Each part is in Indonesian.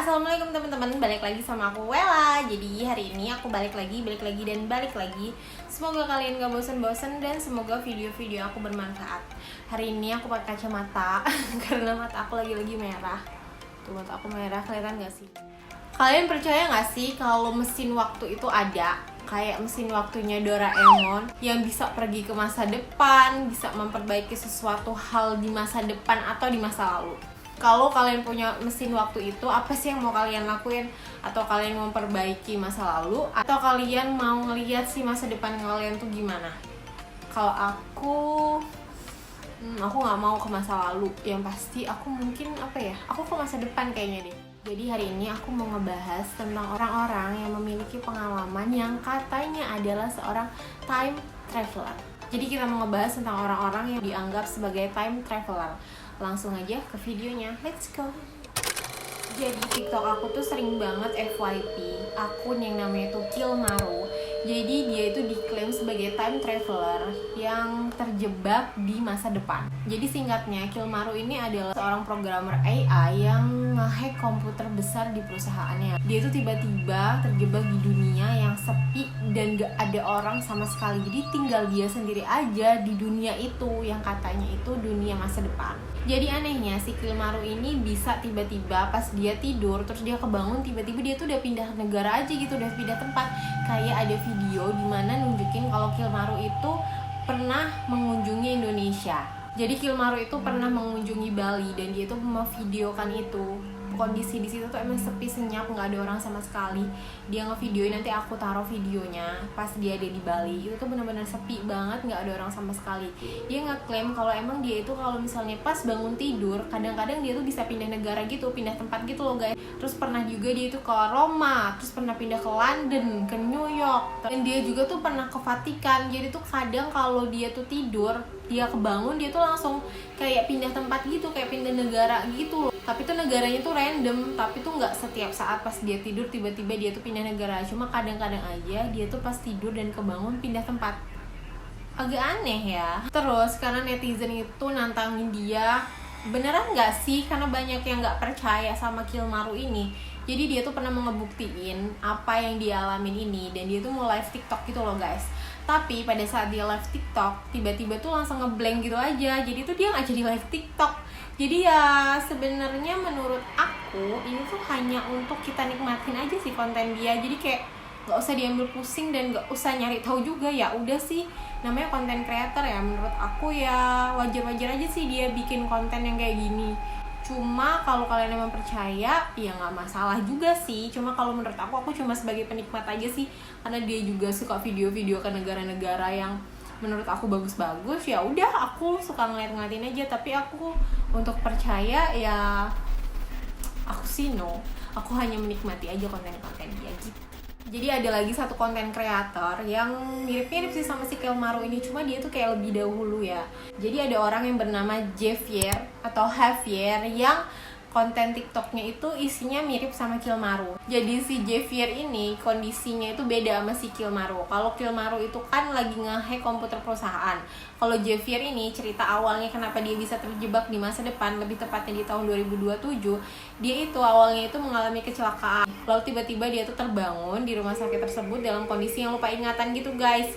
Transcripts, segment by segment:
Assalamualaikum teman-teman, balik lagi sama aku Wella. Jadi hari ini aku balik lagi. Semoga kalian gak bosan-bosan dan semoga video-video aku bermanfaat. Hari ini aku pakai kacamata karena mata aku lagi merah. Tuh, mata aku merah, kelihatan gak sih? Kalian percaya gak sih kalau mesin waktu itu ada? Kayak mesin waktunya Doraemon yang bisa pergi ke masa depan, bisa memperbaiki sesuatu hal di masa depan atau di masa lalu. Kalau kalian punya mesin waktu itu, apa sih yang mau kalian lakuin? Atau kalian mau memperbaiki masa lalu? Atau kalian mau ngeliat sih masa depan kalian tuh gimana? Kalau aku gak mau ke masa lalu. Yang pasti aku mungkin aku ke masa depan kayaknya deh. Jadi hari ini aku mau ngebahas tentang orang-orang yang memiliki pengalaman yang katanya adalah seorang time traveler. Jadi kita mau ngebahas tentang orang-orang yang dianggap sebagai time traveler. Langsung aja ke videonya, let's go. Jadi TikTok aku tuh sering banget FYP akun yang namanya tuh Kilmaru. Jadi dia itu diklaim sebagai time traveler yang terjebak di masa depan. Jadi singkatnya, Kilmaru ini adalah seorang programmer AI yang nge-hack komputer besar di perusahaannya. Dia tuh tiba-tiba terjebak di dunia yang sepi dan gak ada orang sama sekali. Jadi tinggal dia sendiri aja di dunia itu yang katanya itu dunia masa depan. Jadi anehnya si Kilmaru ini bisa tiba-tiba pas dia tidur terus dia kebangun, tiba-tiba dia tuh udah pindah negara aja gitu, udah pindah tempat. Kayak ada video dimana nunjukin kalau Kilmaru itu pernah mengunjungi Indonesia. Jadi Kilmaru itu pernah mengunjungi Bali dan dia tuh memvideokan itu. Kondisi di situ tuh emang sepi senyap, nggak ada orang sama sekali. Dia ngevideoin, nanti aku taruh videonya pas dia ada di Bali. Itu tuh benar-benar sepi banget, nggak ada orang sama sekali. Dia ngeklaim kalau emang dia itu kalau misalnya pas bangun tidur, kadang-kadang dia tuh bisa pindah negara gitu, pindah tempat gitu loh guys. Terus pernah juga dia itu ke Roma, terus pernah pindah ke London, ke New York, dan dia juga tuh pernah ke Vatikan. Jadi tuh kadang kalau dia tuh tidur, dia kebangun, dia tuh langsung kayak pindah tempat gitu, kayak pindah negara gitu loh. Tapi tuh negaranya tuh random, tapi tuh nggak setiap saat pas dia tidur tiba-tiba dia tuh pindah negara. Cuma kadang-kadang aja dia tuh pas tidur dan kebangun pindah tempat. Agak aneh ya. Terus karena netizen itu nantangin dia, beneran nggak sih? Karena banyak yang nggak percaya sama Kilmaru ini. Jadi dia tuh pernah ngebuktiin apa yang dia alamin ini, dan dia tuh mau live TikTok gitu loh guys. Tapi pada saat dia live TikTok, tiba-tiba tuh langsung ngeblank gitu aja. Jadi tuh dia nggak jadi live TikTok. Jadi ya sebenarnya menurut aku ini tuh hanya untuk kita nikmatin aja sih konten dia. Jadi kayak nggak usah diambil pusing dan nggak usah nyari tahu juga. Ya udah sih, namanya konten creator ya. Menurut aku ya wajar-wajar aja sih dia bikin konten yang kayak gini. Cuma kalau kalian emang percaya ya nggak masalah juga sih. Cuma kalau menurut aku cuma sebagai penikmat aja sih, karena dia juga suka video-video ke negara-negara yang menurut aku bagus-bagus. Ya udah, aku suka ngeliat-ngeliatin aja. Tapi aku untuk percaya ya aku sih no. Aku hanya menikmati aja konten-konten dia gitu. Jadi ada lagi satu konten kreator yang mirip-mirip sih sama si Kilmaru ini, cuma dia tuh kayak lebih dahulu ya. Jadi ada orang yang bernama Javier atau Javier yang konten TikToknya itu isinya mirip sama Kilmaru. Jadi si Javier ini kondisinya itu beda sama si Kilmaru. Kalau Kilmaru itu kan lagi nge-hack komputer perusahaan. Kalau Javier ini cerita awalnya kenapa dia bisa terjebak di masa depan, lebih tepatnya di tahun 2027. Dia itu awalnya itu mengalami kecelakaan. Lalu tiba-tiba dia tuh terbangun di rumah sakit tersebut dalam kondisi yang lupa ingatan gitu guys.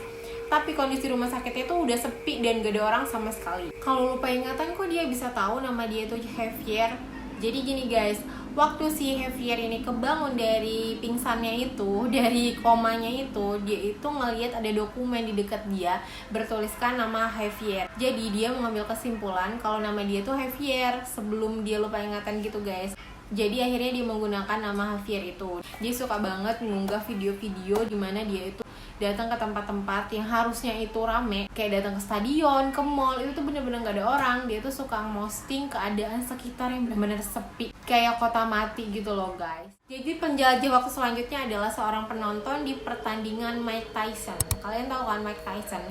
Tapi kondisi rumah sakitnya itu udah sepi dan gak ada orang sama sekali. Kalau lupa ingatan kok dia bisa tahu nama dia itu Javier? Jadi gini guys, waktu si Javier ini kebangun dari pingsannya itu, dari komanya itu, dia itu ngelihat ada dokumen di dekat dia bertuliskan nama Javier. Jadi dia mengambil kesimpulan kalau nama dia tuh Javier sebelum dia lupa ingatan gitu guys. Jadi akhirnya dia menggunakan nama Javier itu. Dia suka banget mengunggah video-video di mana dia itu datang ke tempat-tempat yang harusnya itu rame, kayak datang ke stadion, ke mall, itu tuh bener-bener gak ada orang. Dia tuh suka posting keadaan sekitar yang bener-bener sepi, kayak kota mati gitu loh guys. Jadi penjelajah waktu selanjutnya adalah seorang penonton di pertandingan Mike Tyson. Kalian tahu kan Mike Tyson?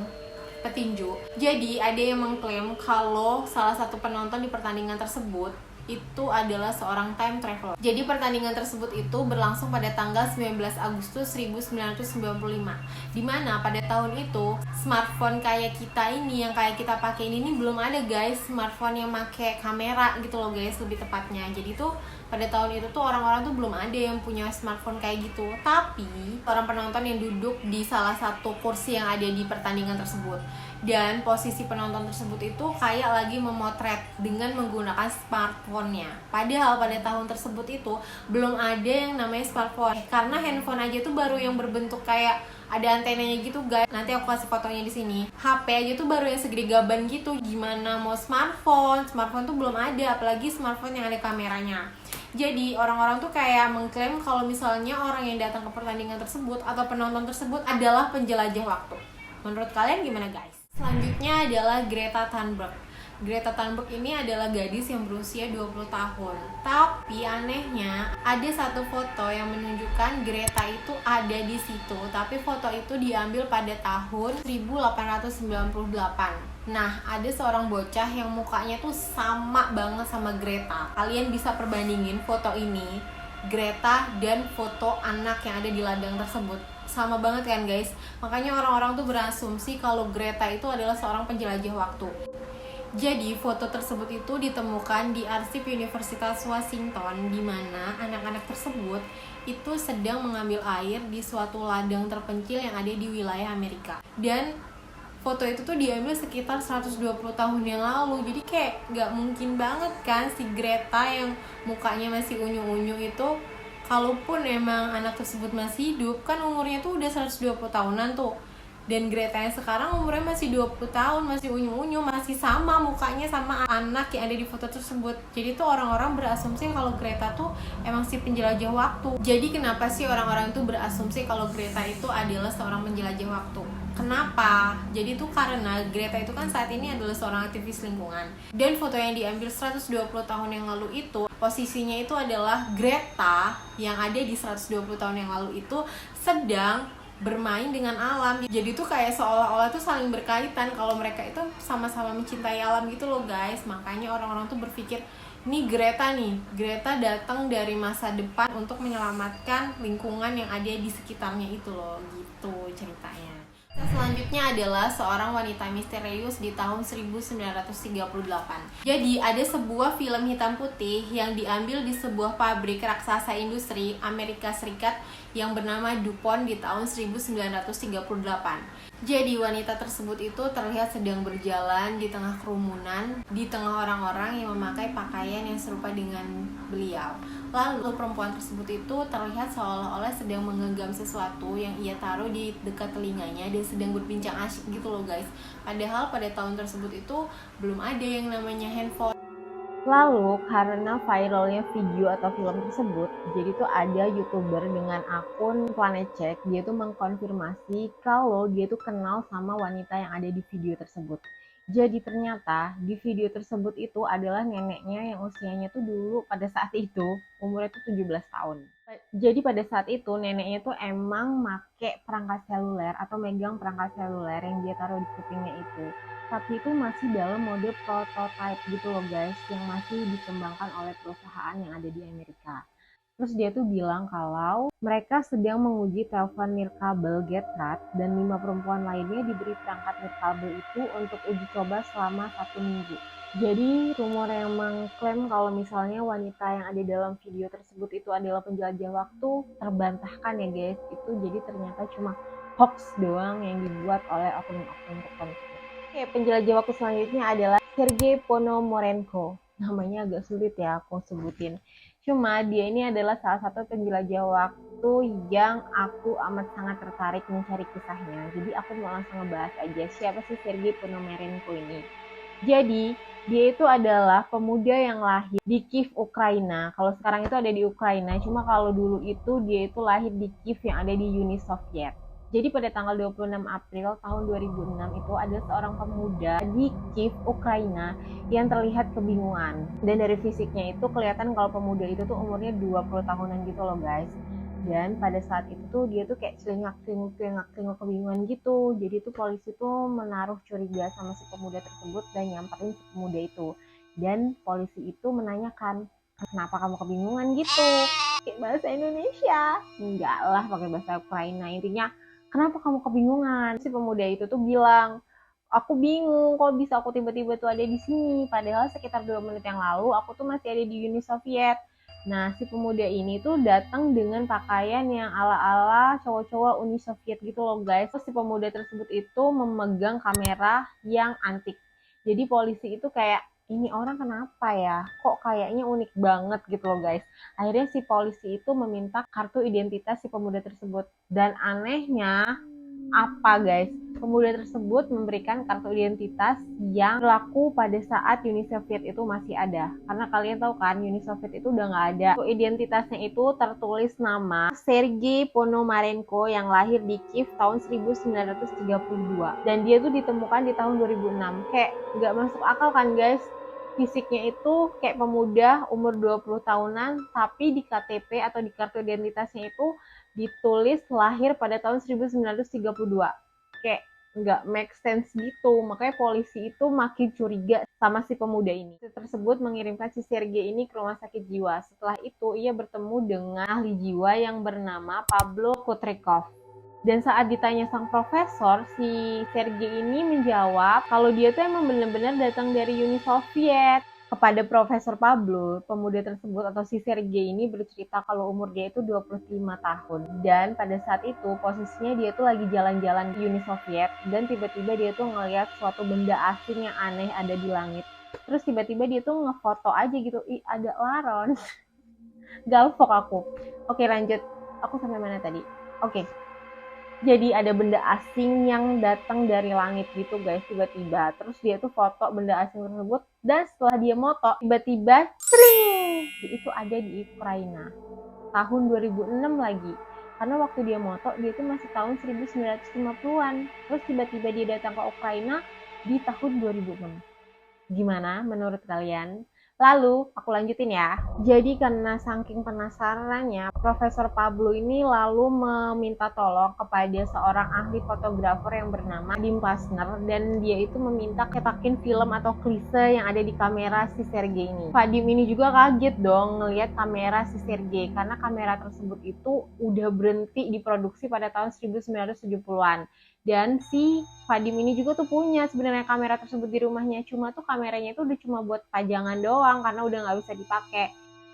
Petinju. Jadi ada yang mengklaim kalau salah satu penonton di pertandingan tersebut itu adalah seorang time traveler. Jadi pertandingan tersebut itu berlangsung pada tanggal 19 Agustus 1995. Dimana pada tahun itu smartphone kayak kita ini, yang kayak kita pakai ini belum ada guys. Smartphone yang pakai kamera gitu loh guys, lebih tepatnya. Jadi tuh pada tahun itu tuh orang-orang tuh belum ada yang punya smartphone kayak gitu. Tapi orang penonton yang duduk di salah satu kursi yang ada di pertandingan tersebut, dan posisi penonton tersebut itu kayak lagi memotret dengan menggunakan smartphone-nya. Padahal pada tahun tersebut itu belum ada yang namanya smartphone, karena handphone aja tuh baru yang berbentuk kayak ada antenanya gitu guys. Nanti aku kasih fotonya di sini. HP aja tuh baru yang segede gaban gitu. Gimana mau smartphone? Smartphone tuh belum ada, apalagi smartphone yang ada kameranya. Jadi orang-orang tuh kayak mengklaim kalau misalnya orang yang datang ke pertandingan tersebut atau penonton tersebut adalah penjelajah waktu. Menurut kalian gimana guys? Selanjutnya adalah Greta Thunberg. Greta Thunberg ini adalah gadis yang berusia 20 tahun. Tapi anehnya ada satu foto yang menunjukkan Greta itu ada di situ. Tapi foto itu diambil pada tahun 1898. Nah, ada seorang bocah yang mukanya tuh sama banget sama Greta. Kalian bisa perbandingin foto ini, Greta dan foto anak yang ada di ladang tersebut. Sama banget kan guys? Makanya orang-orang tuh berasumsi kalau Greta itu adalah seorang penjelajah waktu. Jadi foto tersebut itu ditemukan di arsip Universitas Washington, di mana anak-anak tersebut itu sedang mengambil air di suatu ladang terpencil yang ada di wilayah Amerika. Dan foto itu tuh diambil sekitar 120 tahun yang lalu. Jadi kayak gak mungkin banget kan si Greta yang mukanya masih unyu-unyu itu, kalaupun emang anak tersebut masih hidup, kan umurnya tuh udah 120 tahunan tuh. Dan Greta yang sekarang umurnya masih 20 tahun, masih unyu-unyu, masih sama mukanya sama anak yang ada di foto tersebut. Jadi tuh orang-orang berasumsi kalau Greta tuh emang si penjelajah waktu. Jadi kenapa sih orang-orang tuh berasumsi kalau Greta itu adalah seorang penjelajah waktu? Kenapa? Jadi tuh karena Greta itu kan saat ini adalah seorang aktivis lingkungan. Dan foto yang diambil 120 tahun yang lalu itu, posisinya itu adalah Greta yang ada di 120 tahun yang lalu itu sedang bermain dengan alam. Jadi tuh kayak seolah-olah tuh saling berkaitan kalau mereka itu sama-sama mencintai alam gitu loh guys. Makanya orang-orang tuh berpikir, Greta datang dari masa depan untuk menyelamatkan lingkungan yang ada di sekitarnya itu loh, gitu ceritanya. Selanjutnya adalah seorang wanita misterius di tahun 1938. Jadi ada sebuah film hitam putih yang diambil di sebuah pabrik raksasa industri Amerika Serikat yang bernama DuPont di tahun 1938. Jadi wanita tersebut itu terlihat sedang berjalan di tengah kerumunan, di tengah orang-orang yang memakai pakaian yang serupa dengan beliau. Lalu perempuan tersebut itu terlihat seolah-olah sedang menggenggam sesuatu yang ia taruh di dekat telinganya dan sedang berbincang asyik gitu loh guys. Padahal pada tahun tersebut itu belum ada yang namanya handphone. Lalu karena viralnya video atau film tersebut, jadi tuh ada YouTuber dengan akun Planet Check, dia tuh mengkonfirmasi kalau dia tuh kenal sama wanita yang ada di video tersebut. Jadi ternyata di video tersebut itu adalah neneknya yang usianya tuh dulu pada saat itu umurnya tuh 17 tahun. Jadi pada saat itu neneknya tuh emang make perangkat seluler atau megang perangkat seluler yang dia taruh di kupingnya itu. Tapi itu masih dalam mode prototype gitu loh guys, yang masih dikembangkan oleh perusahaan yang ada di Amerika. Terus dia tuh bilang kalau mereka sedang menguji telepon nirkabel Getrat dan 5 perempuan lainnya diberi perangkat nirkabel itu untuk uji coba selama 1 minggu. Jadi rumor yang mengklaim kalau misalnya wanita yang ada dalam video tersebut itu adalah penjelajah waktu terbantahkan ya guys. Itu jadi ternyata cuma hoax doang yang dibuat oleh oknum-oknum tertentu. Oke, penjelajah waktu selanjutnya adalah Sergei Ponomarenko. Namanya agak sulit ya aku sebutin. Cuma dia ini adalah salah satu penjelajah waktu yang aku amat sangat tertarik mencari kisahnya. Jadi aku mau langsung ngebahas aja siapa sih Sergei Ponomarenko ini. Jadi dia itu adalah pemuda yang lahir di Kiev, Ukraina. Kalau sekarang itu ada di Ukraina, cuma kalau dulu itu dia itu lahir di Kiev yang ada di Uni Soviet. Jadi pada tanggal 26 April tahun 2006 itu ada seorang pemuda di Kiev, Ukraina yang terlihat kebingungan. Dan dari fisiknya itu kelihatan kalau pemuda itu tuh umurnya 20 tahunan gitu loh guys. Dan pada saat itu tuh dia tuh kayak celingak-celinguk kebingungan gitu. Jadi tuh polisi tuh menaruh curiga sama si pemuda tersebut dan nyamperin si pemuda itu. Dan polisi itu menanyakan, kenapa kamu kebingungan gitu? Pakai bahasa Indonesia? Enggak lah, pakai bahasa Ukraina. Intinya, kenapa kamu kebingungan? Si pemuda itu tuh bilang, aku bingung kok bisa aku tiba-tiba tuh ada di sini. Padahal sekitar 2 menit yang lalu aku tuh masih ada di Uni Soviet. Nah, si pemuda ini tuh datang dengan pakaian yang ala-ala cowok-cowok Uni Soviet gitu loh guys. Terus si pemuda tersebut itu memegang kamera yang antik. Jadi polisi itu kayak, ini orang kenapa ya? Kok kayaknya unik banget gitu loh guys. Akhirnya si polisi itu meminta kartu identitas si pemuda tersebut. Dan anehnya, apa guys? Pemuda tersebut memberikan kartu identitas yang berlaku pada saat Uni Soviet itu masih ada. Karena kalian tahu kan, Uni Soviet itu udah nggak ada. Kartu identitasnya itu tertulis nama Sergei Ponomarenko yang lahir di Kiev tahun 1932. Dan dia tuh ditemukan di tahun 2006. Kayak nggak masuk akal kan guys? Fisiknya itu kayak pemuda umur 20 tahunan, tapi di KTP atau di kartu identitasnya itu ditulis lahir pada tahun 1932. Kayak nggak make sense gitu. Makanya polisi itu makin curiga sama si pemuda ini. Tersebut mengirimkan si Sergei ini ke rumah sakit jiwa. Setelah itu ia bertemu dengan ahli jiwa yang bernama Pablo Kutrekov. Dan saat ditanya sang profesor, si Sergei ini menjawab kalau dia tuh emang benar-benar datang dari Uni Soviet. Kepada Profesor Pablo, pemuda tersebut atau si Sergei ini bercerita kalau umur dia itu 25 tahun. Dan pada saat itu posisinya dia tuh lagi jalan-jalan di Uni Soviet dan tiba-tiba dia tuh ngeliat suatu benda asing yang aneh ada di langit. Terus tiba-tiba dia tuh ngefoto aja gitu, ih ada laron. Galvok aku. Oke lanjut, aku sampai mana tadi? Oke. Jadi ada benda asing yang datang dari langit gitu guys tiba-tiba. Terus dia tuh foto benda asing tersebut dan setelah dia moto tiba-tiba sering itu ada di Ukraina. Tahun 2006 lagi. Karena waktu dia moto dia tuh masih tahun 1950-an. Terus tiba-tiba dia datang ke Ukraina di tahun 2006. Gimana menurut kalian? Lalu, aku lanjutin ya. Jadi karena saking penasarannya, Profesor Pablo ini lalu meminta tolong kepada seorang ahli fotografer yang bernama Vadim Pastner dan dia itu meminta cetakin film atau klise yang ada di kamera si Sergei ini. Vadim ini juga kaget dong ngelihat kamera si Sergei karena kamera tersebut itu udah berhenti diproduksi pada tahun 1970-an. Dan si Vadim ini juga tuh punya sebenarnya kamera tersebut di rumahnya, cuma tuh kameranya itu udah cuma buat pajangan doang karena udah nggak bisa dipakai.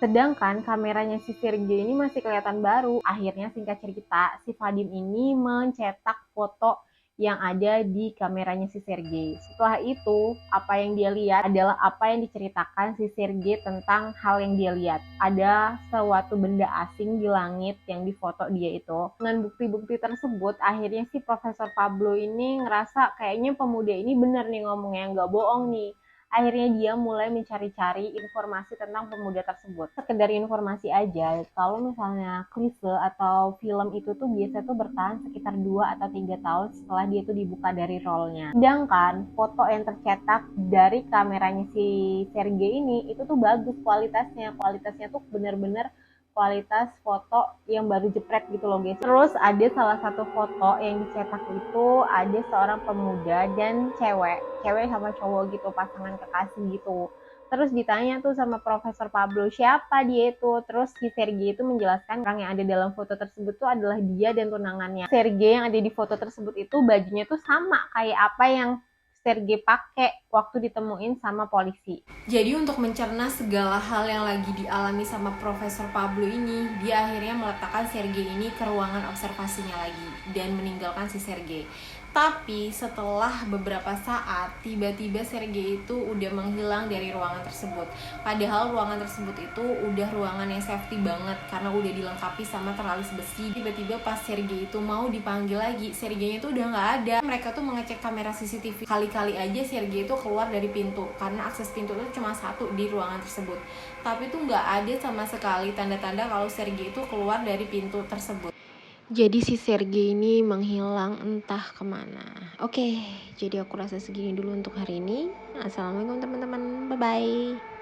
Sedangkan kameranya si Sergei ini masih kelihatan baru. Akhirnya singkat cerita, si Vadim ini mencetak foto yang ada di kameranya si Sergei. Setelah itu, apa yang dia lihat adalah apa yang diceritakan si Sergei tentang hal yang dia lihat. Ada suatu benda asing di langit yang difoto dia itu. Dengan bukti-bukti tersebut, akhirnya si Profesor Pablo ini ngerasa kayaknya pemuda ini bener nih ngomongnya, nggak bohong nih. Akhirnya dia mulai mencari-cari informasi tentang pemuda tersebut. Sekedar informasi aja, kalau misalnya klise atau film itu tuh biasa tuh bertahan sekitar 2 atau 3 tahun setelah dia tuh dibuka dari rollnya. Sedangkan foto yang tercetak dari kameranya si Sergei ini itu tuh bagus kualitasnya. Kualitasnya tuh bener-bener kualitas foto yang baru jepret gitu loh guys. Terus ada salah satu foto yang dicetak itu ada seorang pemuda dan cewek sama cowok gitu, pasangan kekasih gitu. Terus ditanya tuh sama Profesor Pablo siapa dia itu. Terus si Sergei itu menjelaskan orang yang ada dalam foto tersebut tuh adalah dia dan tunangannya. Sergei yang ada di foto tersebut itu bajunya tuh sama kayak apa yang Sergei pakai waktu ditemuin sama polisi. Jadi untuk mencerna segala hal yang lagi dialami sama Profesor Pablo ini, dia akhirnya meletakkan Sergei ini ke ruangan observasinya lagi dan meninggalkan si Sergei. Tapi setelah beberapa saat, tiba-tiba Sergei itu udah menghilang dari ruangan tersebut. Padahal ruangan tersebut itu udah ruangan yang safety banget karena udah dilengkapi sama teralis besi. Tiba-tiba pas Sergei itu mau dipanggil lagi, Sergei itu udah nggak ada. Mereka tuh mengecek kamera CCTV. Kali-kali aja Sergei itu keluar dari pintu karena akses pintu itu cuma satu di ruangan tersebut. Tapi tuh nggak ada sama sekali tanda-tanda kalau Sergei itu keluar dari pintu tersebut. Jadi si Sergei ini menghilang entah kemana. Oke, jadi aku rasa segini dulu untuk hari ini. Assalamualaikum teman-teman, bye-bye.